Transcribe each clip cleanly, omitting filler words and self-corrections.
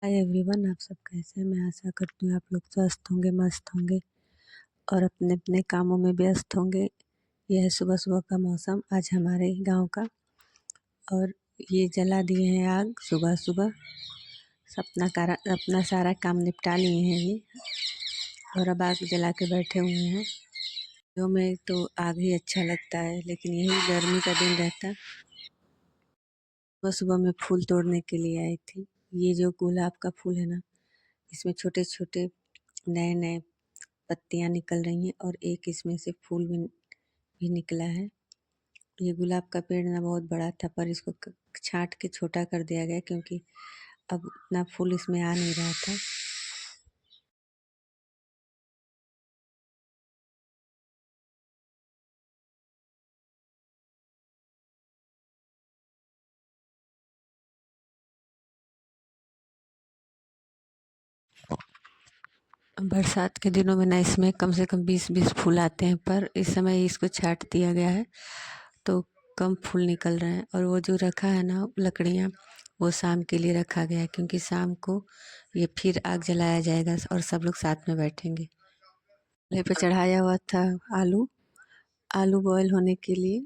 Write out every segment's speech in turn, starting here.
Hi everyone, आप सब कैसे हैं? मैं आशा करती हूँ आप लोग स्वस्थ होंगे, मस्त होंगे और अपने अपने कामों में व्यस्त होंगे। यह है सुबह सुबह का मौसम आज हमारे गांव का। और ये जला दिए हैं आग सुबह सुबह। अपना सारा काम निपटा लिए हैं ये, और अब आग जला के बैठे हुए हैं। जो में तो आग ही अच्छा लगता है, लेकिन यही गर्मी का दिन रहता। सुबह सुबह मैं फूल तोड़ने के लिए आई थी। ये जो गुलाब का फूल है ना, इसमें छोटे छोटे नए नए पत्तियां निकल रही हैं और एक इसमें से फूल भी निकला है। ये गुलाब का पेड़ ना बहुत बड़ा था, पर इसको छांट के छोटा कर दिया गया क्योंकि अब उतना फूल इसमें आ नहीं रहा था। बरसात के दिनों में ना इसमें कम से कम 20-20 फूल आते हैं, पर इस समय इसको छांट दिया गया है तो कम फूल निकल रहे हैं। और वो जो रखा है ना लकड़ियाँ, वो शाम के लिए रखा गया है क्योंकि शाम को ये फिर आग जलाया जाएगा और सब लोग साथ में बैठेंगे। चूल्हे पे चढ़ाया हुआ था आलू आलू बॉयल होने के लिए,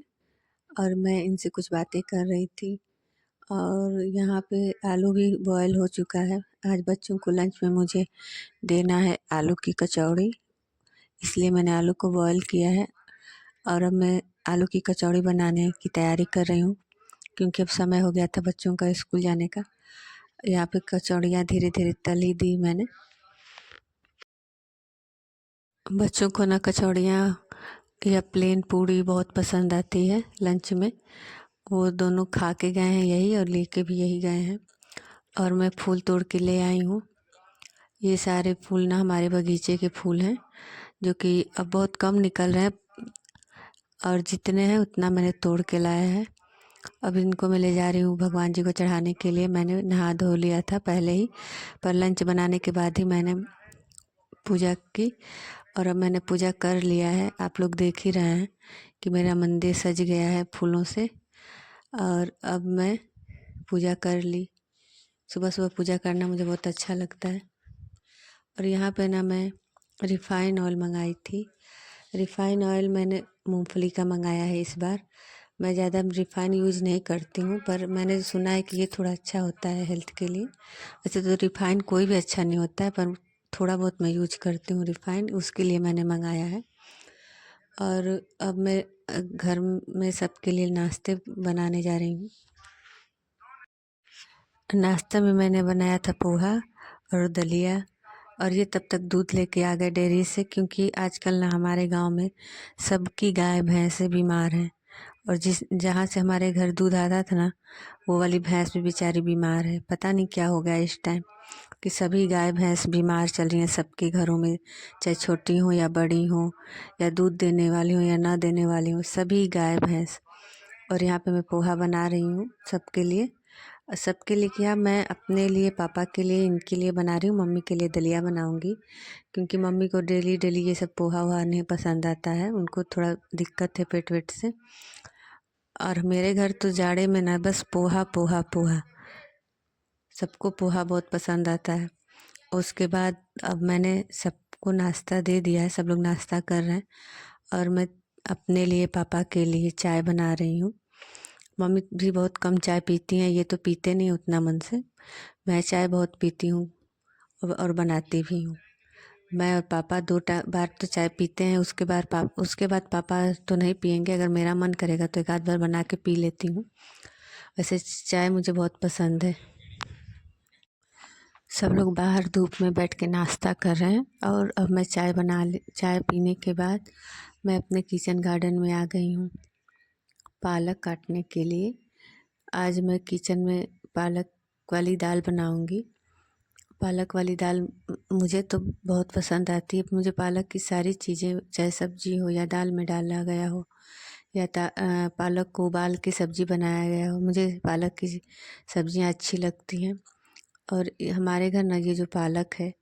और मैं इनसे कुछ बातें कर रही थी। और यहाँ पे आलू भी बॉयल हो चुका है। आज बच्चों को लंच में मुझे देना है आलू की कचौड़ी, इसलिए मैंने आलू को बॉयल किया है। और अब मैं आलू की कचौड़ी बनाने की तैयारी कर रही हूँ क्योंकि अब समय हो गया था बच्चों का स्कूल जाने का। यहाँ पे कचौड़ियाँ धीरे धीरे तली दी मैंने। बच्चों को ना कचौड़ियाँ या प्लेन पूड़ी बहुत पसंद आती है लंच में। वो दोनों खा के गए हैं यही और लेके भी यही गए हैं। और मैं फूल तोड़ के ले आई हूँ। ये सारे फूल ना हमारे बगीचे के फूल हैं, जो कि अब बहुत कम निकल रहे हैं, और जितने हैं उतना मैंने तोड़ के लाया है। अब इनको मैं ले जा रही हूँ भगवान जी को चढ़ाने के लिए। मैंने नहा धो लिया था पहले ही, पर लंच बनाने के बाद ही मैंने पूजा की। और अब मैंने पूजा कर लिया है। आप लोग देख ही रहे हैं कि मेरा मंदिर सज गया है फूलों से। और अब मैं पूजा कर ली। सुबह सुबह पूजा करना मुझे बहुत अच्छा लगता है। और यहाँ पे ना मैं रिफ़ाइन ऑयल मंगाई थी। रिफ़ाइन ऑयल मैंने मूंगफली का मंगाया है इस बार। मैं ज़्यादा रिफ़ाइन यूज़ नहीं करती हूँ, पर मैंने सुना है कि ये थोड़ा अच्छा होता है हेल्थ के लिए। वैसे तो रिफ़ाइन कोई भी अच्छा नहीं होता है, पर थोड़ा बहुत मैं यूज करती हूँ रिफ़ाइन, उसके लिए मैंने मंगाया है। और अब मैं घर में सबके लिए नाश्ते बनाने जा रही हूँ। नाश्ता में मैंने बनाया था पोहा और दलिया। और ये तब तक दूध लेके आ गए डेयरी से, क्योंकि आजकल ना हमारे गांव में सबकी गाय भैंसें बीमार हैं। और जहाँ से हमारे घर दूध आता था ना, वो वाली भैंस भी बेचारी बीमार है। पता नहीं क्या हो गया इस टाइम कि सभी गाय भैंस बीमार चल रही हैं सबके घरों में, चाहे छोटी हो या बड़ी हो, या दूध देने वाली हो या ना देने वाली हो, सभी गाय भैंस। और यहाँ पे मैं पोहा बना रही हूँ सबके लिए। सबके लिए क्या, मैं अपने लिए, पापा के लिए, इनके लिए बना रही हूँ। मम्मी के लिए दलिया बनाऊंगी क्योंकि मम्मी को डेली डेली ये सब पोहा वहा नहीं पसंद आता है, उनको थोड़ा दिक्कत है पेट वेट से। और मेरे घर तो जाड़े में ना बस पोहा पोहा पोहा, सबको पोहा बहुत पसंद आता है। उसके बाद अब मैंने सबको नाश्ता दे दिया है, सब लोग नाश्ता कर रहे हैं। और मैं अपने लिए, पापा के लिए चाय बना रही हूँ। मम्मी भी बहुत कम चाय पीती हैं, ये तो पीते नहीं उतना मन से। मैं चाय बहुत पीती हूँ और बनाती भी हूँ। मैं और पापा दो बार तो चाय पीते हैं, उसके बाद पापा तो नहीं पियेंगे। अगर मेरा मन करेगा तो एक आध बार बना के पी लेती हूँ। वैसे चाय मुझे बहुत पसंद है। सब लोग बाहर धूप में बैठ के नाश्ता कर रहे हैं, और अब मैं चाय पीने के बाद मैं अपने किचन गार्डन में आ गई हूँ पालक काटने के लिए। आज मैं किचन में पालक वाली दाल बनाऊंगी। पालक वाली दाल मुझे तो बहुत पसंद आती है। मुझे पालक की सारी चीज़ें, चाहे सब्जी हो या दाल में डाला गया हो, या पालक को उबाल के सब्जी बनाया गया हो, मुझे पालक की सब्जियां अच्छी लगती हैं। और हमारे घर ना ये जो पालक है,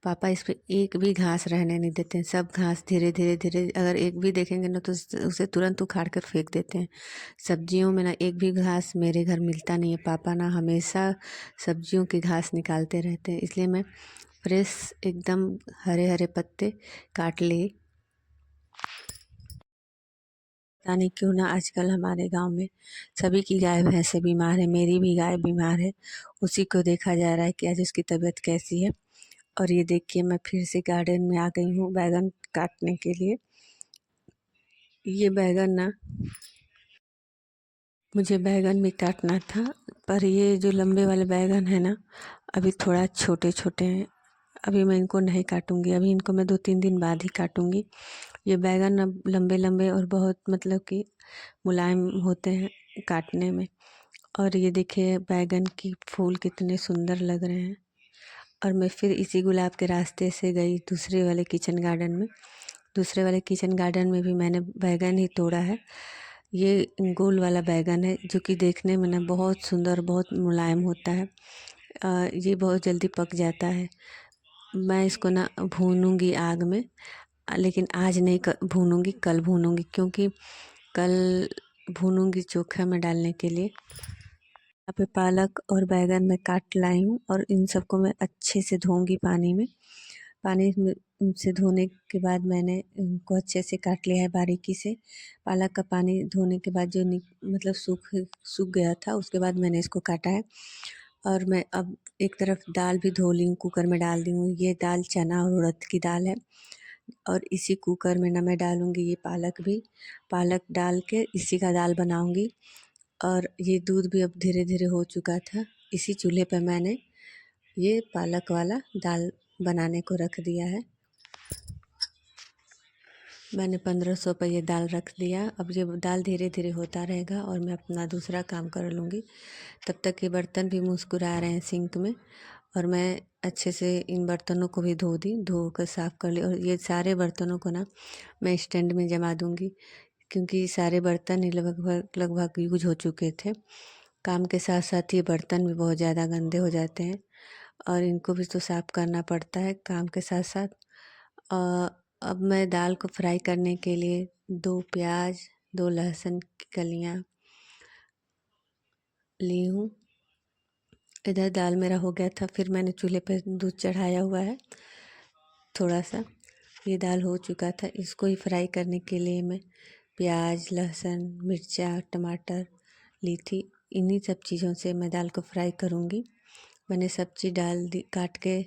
पापा इस पे एक भी घास रहने नहीं देते हैं। सब घास धीरे धीरे धीरे अगर एक भी देखेंगे ना तो उसे तुरंत उखाड़ कर फेंक देते हैं। सब्जियों में ना एक भी घास मेरे घर मिलता नहीं है। पापा ना हमेशा सब्जियों की घास निकालते रहते हैं, इसलिए मैं फ्रेश एकदम हरे हरे पत्ते काट लिए। पता नहीं क्यों ना आजकल हमारे गांव में सभी की गाय भैंसे बीमार है। मेरी भी गाय बीमार है, उसी को देखा जा रहा है कि आज उसकी तबीयत कैसी है। और ये देखिए मैं फिर से गार्डन में आ गई हूँ बैगन काटने के लिए। ये बैगन ना मुझे बैगन भी काटना था, पर ये जो लंबे वाले बैगन है ना अभी थोड़ा छोटे छोटे हैं। अभी मैं इनको नहीं काटूंगी, अभी इनको मैं 2-3 दिन बाद ही काटूंगी। ये बैगन अब लंबे लंबे और बहुत मतलब कि मुलायम होते हैं काटने में। और ये देखिए बैगन की फूल कितने सुंदर लग रहे हैं। और मैं फिर इसी गुलाब के रास्ते से गई दूसरे वाले किचन गार्डन में। दूसरे वाले किचन गार्डन में भी मैंने बैगन ही तोड़ा है। ये गोल वाला बैगन है जो कि देखने में ना बहुत सुंदर बहुत मुलायम होता है। ये बहुत जल्दी पक जाता है। मैं इसको ना भूनूंगी आग में, लेकिन आज नहीं भूनूंगी, कल भूनूंगी, क्योंकि कल भूनूंगी चोखा में डालने के लिए। यहाँ पे पालक और बैगन मैं काट लाई हूँ और इन सबको मैं अच्छे से धोऊंगी पानी में। पानी में से धोने के बाद मैंने इनको अच्छे से काट लिया है बारीकी से। पालक का पानी धोने के बाद जो मतलब सूख गया था, उसके बाद मैंने इसको काटा है। और मैं अब एक तरफ दाल भी धो ली हूँ, कुकर में डाल दी हूँ। ये दाल चना और उड़द की दाल है। और इसी कुकर में ना मैं डालूंगी ये पालक भी। पालक डाल के इसी का दाल बनाऊंगी। और ये दूध भी अब धीरे धीरे हो चुका था। इसी चूल्हे पर मैंने ये पालक वाला दाल बनाने को रख दिया है। मैंने 1500 पर ये दाल रख दिया। अब ये दाल धीरे धीरे होता रहेगा और मैं अपना दूसरा काम कर लूँगी। तब तक ये बर्तन भी मुस्कुरा रहे हैं सिंक में, और मैं अच्छे से इन बर्तनों को भी धो कर साफ़ कर ली। और ये सारे बर्तनों को ना मैं स्टैंड में जमा दूँगी, क्योंकि सारे बर्तन ही लगभग लगभग यूज हो चुके थे। काम के साथ साथ ये बर्तन भी बहुत ज़्यादा गंदे हो जाते हैं और इनको भी तो साफ़ करना पड़ता है काम के साथ साथ। अब मैं दाल को फ्राई करने के लिए 2 प्याज, 2 लहसुन की कलियाँ ली हूँ। इधर दाल मेरा हो गया था, फिर मैंने चूल्हे पे दूध चढ़ाया हुआ है थोड़ा सा। ये दाल हो चुका था, इसको ही फ्राई करने के लिए मैं प्याज, लहसुन, मिर्चा, टमाटर ली थी। इन्हीं सब चीज़ों से मैं दाल को फ्राई करूँगी। मैंने सब चीज़ डाल दी, काट के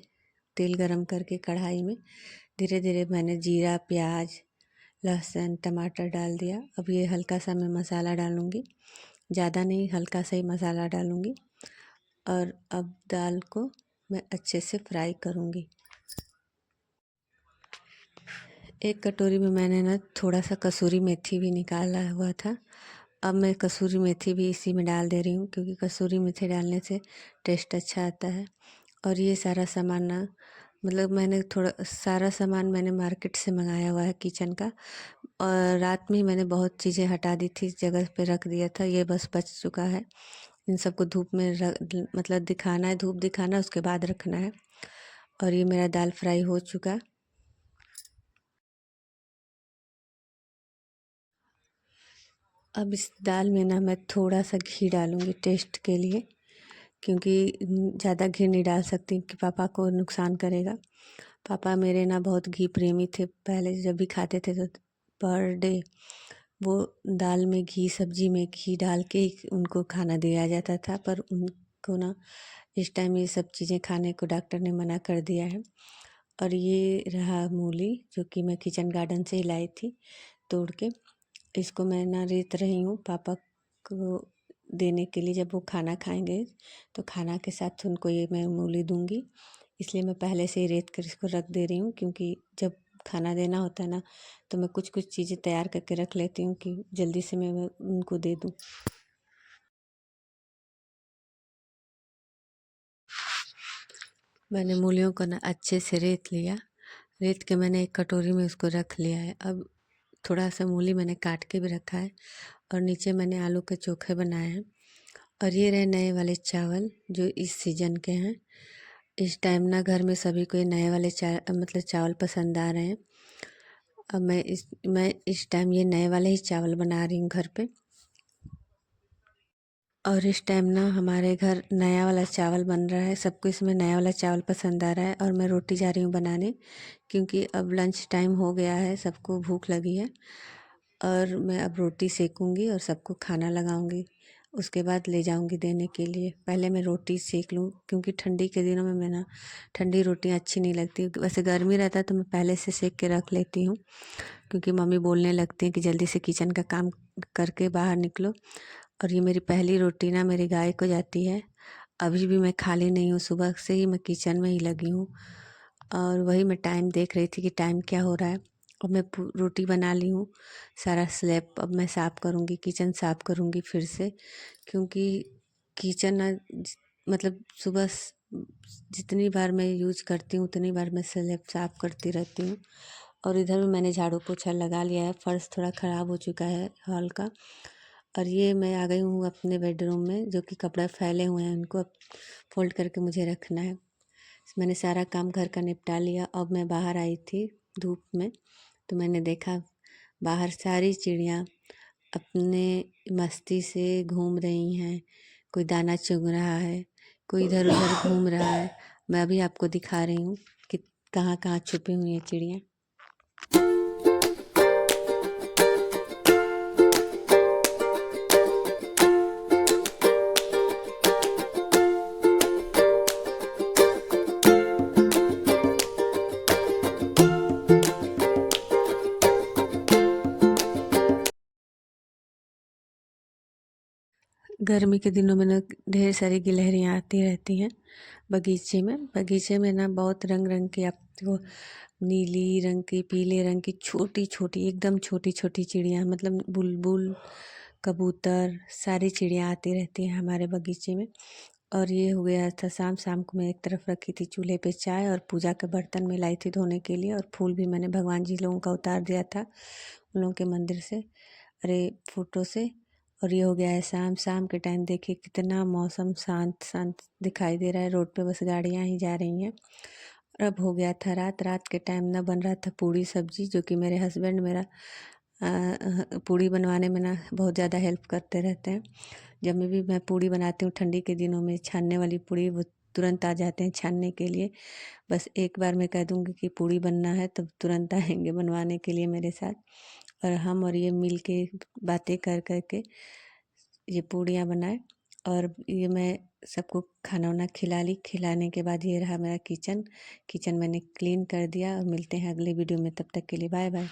तेल गरम करके कढ़ाई में धीरे धीरे मैंने जीरा, प्याज, लहसुन, टमाटर डाल दिया। अब ये हल्का सा मैं मसाला डालूँगी, ज़्यादा नहीं, हल्का सा ही मसाला डालूँगी। और अब दाल को मैं अच्छे से फ्राई करूँगी। एक कटोरी में मैंने ना थोड़ा सा कसूरी मेथी भी निकाला हुआ था। अब मैं कसूरी मेथी भी इसी में डाल दे रही हूँ, क्योंकि कसूरी मेथी डालने से टेस्ट अच्छा आता है। और ये सारा सामान ना मतलब मैंने थोड़ा सारा सामान मैंने मार्केट से मंगाया हुआ है किचन का। और रात में ही मैंने बहुत चीज़ें हटा दी थी, जगह पे रख दिया था। ये बस बच चुका है। इन सबको धूप में मतलब दिखाना है, धूप दिखाना है, उसके बाद रखना है। और ये मेरा दाल फ्राई हो चुका। अब इस दाल में ना मैं थोड़ा सा घी डालूँगी टेस्ट के लिए, क्योंकि ज़्यादा घी नहीं डाल सकती कि पापा को नुकसान करेगा। पापा मेरे ना बहुत घी प्रेमी थे। पहले जब भी खाते थे तो पर डे वो दाल में घी, सब्जी में घी डाल के ही उनको खाना दिया जाता था। पर उनको ना इस टाइम ये सब चीज़ें खाने को डॉक्टर ने मना कर दिया है। और ये रहा मूली, जो कि मैं किचन गार्डन से ही लाई थी तोड़ के। इसको मैं ना रेत रही हूँ पापा को देने के लिए। जब वो खाना खाएंगे तो खाना के साथ उनको ये मैं मूली दूंगी, इसलिए मैं पहले से ही रेत कर इसको रख दे रही हूँ। क्योंकि जब खाना देना होता है ना तो मैं कुछ कुछ चीज़ें तैयार करके रख लेती हूँ कि जल्दी से मैं उनको दे दूँ। मैंने मूलियों को ना अच्छे से रेत लिया। रेत के मैंने एक कटोरी में उसको रख लिया है। अब थोड़ा सा मूली मैंने काट के भी रखा है। और नीचे मैंने आलू के चोखे बनाए हैं। और ये रहे नए वाले चावल जो इस सीजन के हैं। इस टाइम ना घर में सभी को ये नए वाले मतलब चावल पसंद आ रहे हैं। अब मैं इस टाइम ये नए वाले ही चावल बना रही हूँ घर पे। और इस टाइम ना हमारे घर नया वाला चावल बन रहा है, सबको इसमें नया वाला चावल पसंद आ रहा है। और मैं रोटी जा रही हूँ बनाने, क्योंकि अब लंच टाइम हो गया है, सबको भूख लगी है। और मैं अब रोटी सेकूँगी और सबको खाना लगाऊँगी, उसके बाद ले जाऊँगी देने के लिए। पहले मैं रोटी सेक लूँ, क्योंकि ठंडी के दिनों में मैं ना ठंडी रोटियाँ अच्छी नहीं लगती। वैसे गर्मी रहता है तो मैं पहले से सेक के रख लेती हूँ, क्योंकि मम्मी बोलने लगती हैं कि जल्दी से किचन का काम करके बाहर निकलो। और ये मेरी पहली रोटी ना मेरी गाय को जाती है। अभी भी मैं खाली नहीं हूँ, सुबह से ही मैं किचन में ही लगी हूँ। और वही मैं टाइम देख रही थी कि टाइम क्या हो रहा है। और मैं रोटी बना ली हूँ। सारा स्लैब अब मैं साफ़ करूँगी, किचन साफ़ करूँगी फिर से, क्योंकि किचन ना मतलब सुबह जितनी बार मैं यूज करती हूँ उतनी बार मैं स्लैब साफ़ करती रहती हूँ। और इधर भी मैंने झाड़ू पोछा लगा लिया है, फर्श थोड़ा ख़राब हो चुका है हॉल का। और ये मैं आ गई हूँ अपने बेडरूम में, जो कि कपड़े फैले हुए हैं उनको अब फोल्ड करके मुझे रखना है। मैंने सारा काम घर का निपटा लिया। अब मैं बाहर आई थी धूप में, तो मैंने देखा बाहर सारी चिड़ियाँ अपने मस्ती से घूम रही हैं। कोई दाना चुग रहा है, कोई इधर उधर घूम रहा है। मैं अभी आपको दिखा रही हूँ कि कहाँ कहाँ छुपी हुई हैं चिड़ियाँ। गर्मी के दिनों में ना ढेर सारी गिलहरियाँ आती रहती हैं बगीचे में ना बहुत रंग रंग की आपको नीली रंग की, पीले रंग की, छोटी छोटी, एकदम छोटी छोटी चिड़ियाँ, मतलब बुलबुल, कबूतर, सारी चिड़ियाँ आती रहती हैं हमारे बगीचे में। और ये हो गया था शाम। शाम को मैं एक तरफ रखी थी चूल्हे पे चाय, और पूजा के बर्तन में लाई थी धोने के लिए। और फूल भी मैंने भगवान जी लोगों का उतार दिया था उन लोगों के मंदिर से, अरे फोटो से। और ये हो गया है शाम। शाम के टाइम देखिए कितना मौसम शांत शांत दिखाई दे रहा है, रोड पे बस गाड़ियाँ ही जा रही हैं। और अब हो गया था रात। रात के टाइम ना बन रहा था पूड़ी सब्जी, जो कि मेरे हस्बैंड मेरा पूड़ी बनवाने में ना बहुत ज़्यादा हेल्प करते रहते हैं। जब मैं पूड़ी बनाती हूँ ठंडी के दिनों में, छानने वाली पूड़ी, वो तुरंत आ जाते हैं छानने के लिए। बस एक बार मैं कह दूँगी कि पूड़ी बनना है, तो तुरंत आएंगे बनवाने के लिए मेरे साथ। और हम और ये मिल के बातें कर कर के ये पूड़ियाँ बनाए। और ये मैं सबको खाना वाना खिला ली। खिलाने के बाद ये रहा मेरा किचन। किचन मैंने क्लीन कर दिया। और मिलते हैं अगले वीडियो में, तब तक के लिए बाय बाय।